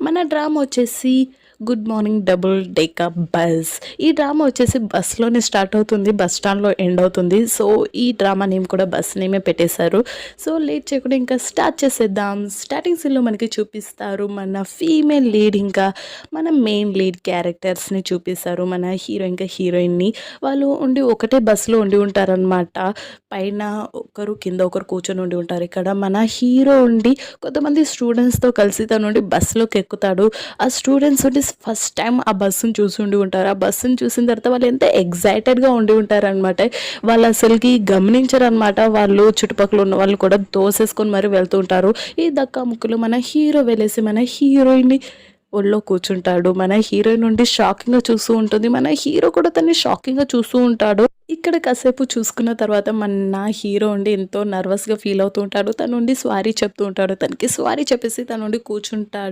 మన డ్రామా వచ్చేసి good morning double decor bus. ఈ డ్రామా వచ్చేసి బస్‌లోనే స్టార్ట్ అవుతుంది. బస్ స్టాండ్‌లో ఎండ్ అవుతుంది. సో, ఈ డ్రామా నేమ్ కూడా బస్ నేమే పెట్టేశారు. సో, లేట్ చేయకుండా ఇంకా స్టార్ట్ చేసేద్దాం. స్టార్టింగ్ సీన్‌లో మనకి చూపిస్తారు మన ఫీమేల్ లీడ్ ఇంకా మన మెయిన్ లీడ్ క్యారెక్టర్స్‌ని చూపిస్తారు. మన హీరో ఇంకా హీరోయిన్‌ని. వాళ్ళు ఒకటే బస్‌లో ఉంటారనమాట. పైన ఒకరు, కింద ఒకరు కూర్చొని ఉంటారు. ఇక్కడ మన హీరో కొంతమంది స్టూడెంట్స్‌తో కలిసి బస్‌లోకి ఎక్కుతాడు. ఆ స్టూడెంట్స్ ఫస్ట్ టైం ఆ బస్సుని ఉంటారు. ఆ బస్సుని చూసిన తర్వాత వాళ్ళు ఎంత ఎక్సైటెడ్‌గా ఉంటారనమాట. వాళ్ళు అసలకి గమనించరనమాట. వాళ్ళు చుట్టుపక్కల ఉన్న వాళ్ళు కూడా తోసేసుకొని మరి వెళ్తూ ఉంటారు. ఈ దక్కా ముక్కులో మన హీరో వెళ్ళేసి మన హీరోయిన్‌ని ఒళ్ళో కూర్చుంటాడు. మన హీరోయిన్ షాకింగ్‌గా చూస్తూ ఉంటుంది. మన హీరో కూడా తనని షాకింగ్‌గా చూస్తూ ఉంటాడు. ఇక్కడ కాసేపు చూసుకున్న తర్వాత నా హీరో ఎంతో నర్వస్‌గా ఫీల్ అవుతూ ఉంటాడు. తను సారీ చెప్తూ ఉంటాడు. తనకి సారీ చెప్పేసి తను కూర్చుంటాడు.